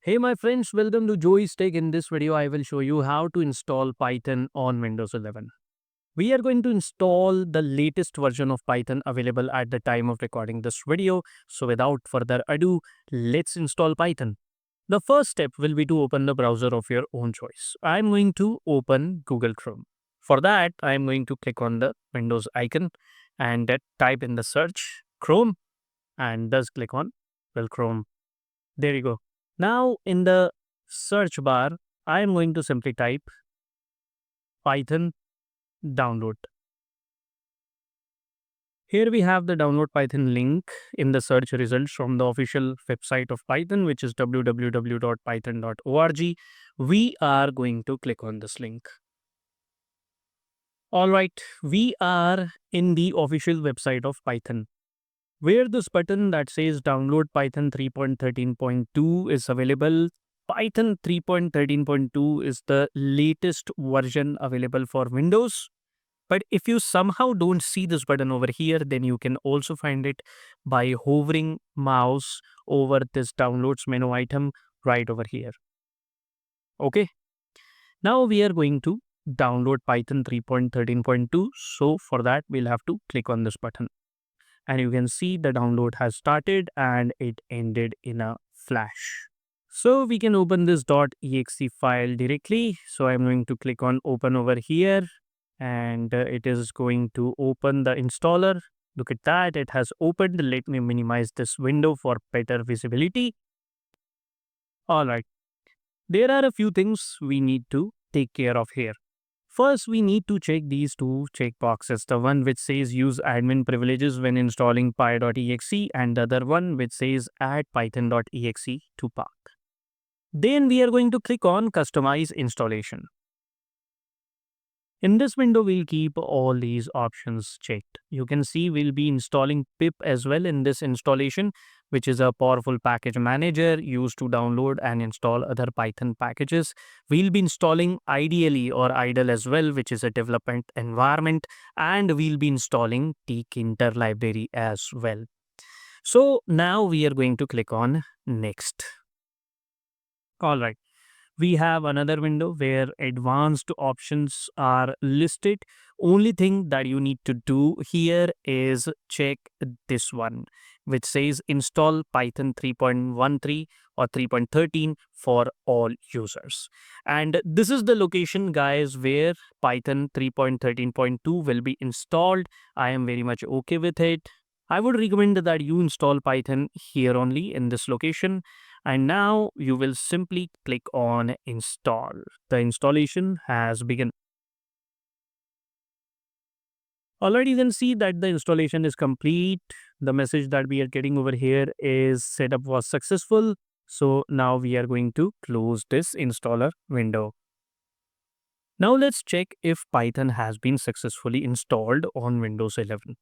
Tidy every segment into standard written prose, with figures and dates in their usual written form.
Hey my friends, welcome to Joey's Tech. In this video, I will show you how to install Python on Windows 11. We are going to install the latest version of Python available at the time of recording this video. So without further ado, let's install Python. The first step will be to open the browser of your own choice. I'm going to open Google Chrome. For that, I'm going to click on the Windows icon and type in the search Chrome and thus click on Chrome. There you go. Now in the search bar, I am going to simply type Python download. Here we have the download Python link in the search results from the official website of Python, which is www.python.org. We are going to click on this link. All right, we are in the official website of Python, where this button that says download Python 3.13.2 is available. Python 3.13.2 is the latest version available for Windows. But if you somehow don't see this button over here, then you can also find it by hovering mouse over this downloads menu item right over here. Okay. Now we are going to download Python 3.13.2. So for that, we'll have to click on this button. And you can see the download has started and it ended in a flash. So we can open this .exe file directly. So I'm going to click on open over here and it is going to open the installer. Look at that, it has opened. Let me minimize this window for better visibility. All right, there are a few things we need to take care of here. First, we need to check these two checkboxes. The one which says use admin privileges when installing py.exe and the other one which says add python.exe to path. Then we are going to click on customize installation. In this window, we'll keep all these options checked. You can see we'll be installing pip as well in this installation, which is a powerful package manager used to download and install other Python packages. We'll be installing IDLE or idle as well, which is a development environment, and we'll be installing tkinter library as well. So now we are going to click on next. All right. We have another window where advanced options are listed. Only thing that you need to do here is check this one, which says install Python 3.13 or 3.13 for all users. And this is the location, guys, where Python 3.13.2 will be installed. I am very much okay with it. I would recommend that you install Python here only in this location. And now you will simply click on install. The installation has begun. Already you can see that the installation is complete. The message that we are getting over here is setup was successful. So now we are going to close this installer window. Now let's check if Python has been successfully installed on Windows 11.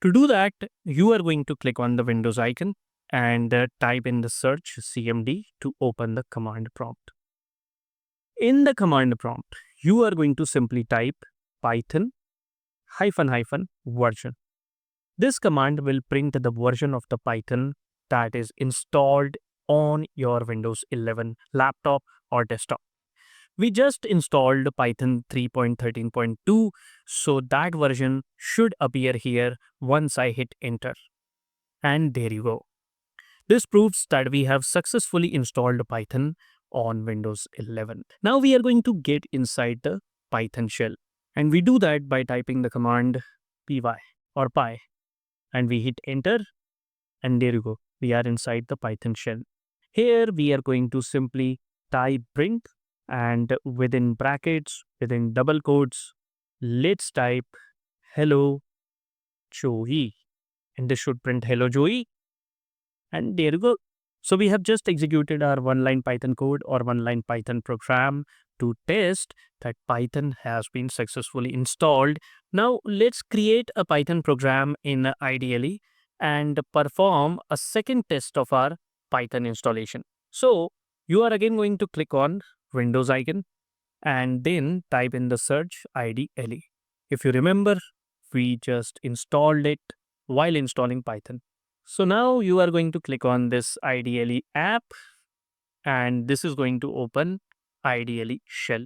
To do that, you are going to click on the Windows icon and type in the search CMD to open the command prompt. In the command prompt, you are going to simply type Python --version. This command will print the version of the Python that is installed on your Windows 11 laptop or desktop. We just installed Python 3.13.2, so that version should appear here once I hit enter. And there you go. This proves that we have successfully installed Python on Windows 11. Now we are going to get inside the Python shell. And we do that by typing the command py or py. And we hit enter. And there you go. We are inside the Python shell. Here we are going to simply type print and within brackets, within double quotes, let's type hello Joey. And this should print hello Joey. And there you go. So we have just executed our one-line Python code or one-line Python program to test that Python has been successfully installed. Now let's create a Python program in IDLE and perform a second test of our Python installation. So you are again going to click on Windows icon and then type in the search IDLE. If you remember, we just installed it while installing Python. So now you are going to click on this IDLE app and this is going to open ideally shell.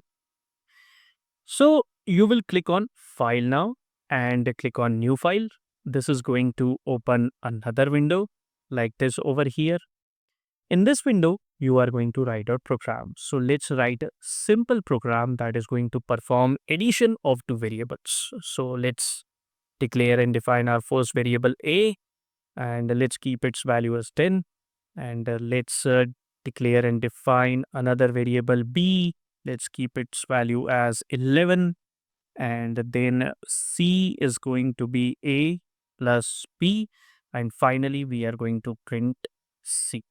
So you will click on file now and click on new file. This is going to open another window like this over here. In this window, you are going to write a program. So let's write a simple program that is going to perform addition of two variables. So let's declare and define our first variable a, and let's keep its value as 10. And let's declare and define another variable b. Let's keep its value as 11. And then c is going to be a plus b. And finally, we are going to print c.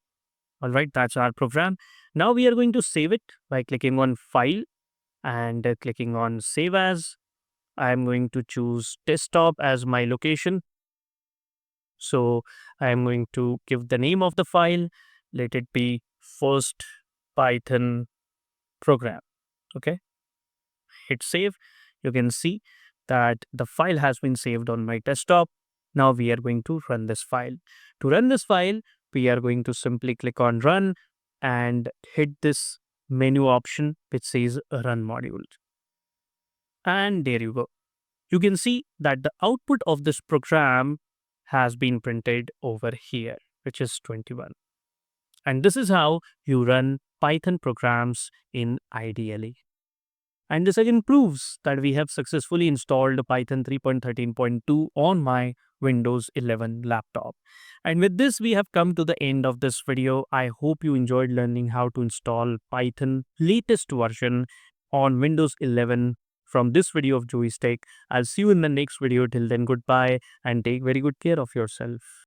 All right, that's our program. Now we are going to save it by clicking on File and clicking on Save As. I am going to choose desktop as my location. So I am going to give the name of the file. Let it be first Python program. Okay, hit save. You can see that the file has been saved on my desktop. Now we are going to run this file. To run this file, we are going to simply click on run and hit this menu option which says run module. And there you go. You can see that the output of this program has been printed over here, which is 21. And this is how you run Python programs in IDLE. And this again proves that we have successfully installed Python 3.13.2 on my Windows 11 laptop. And with this, we have come to the end of this video. I hope you enjoyed learning how to install Python latest version on Windows 11 from this video of Joey's Tech. I'll see you in the next video. Till then, goodbye and take very good care of yourself.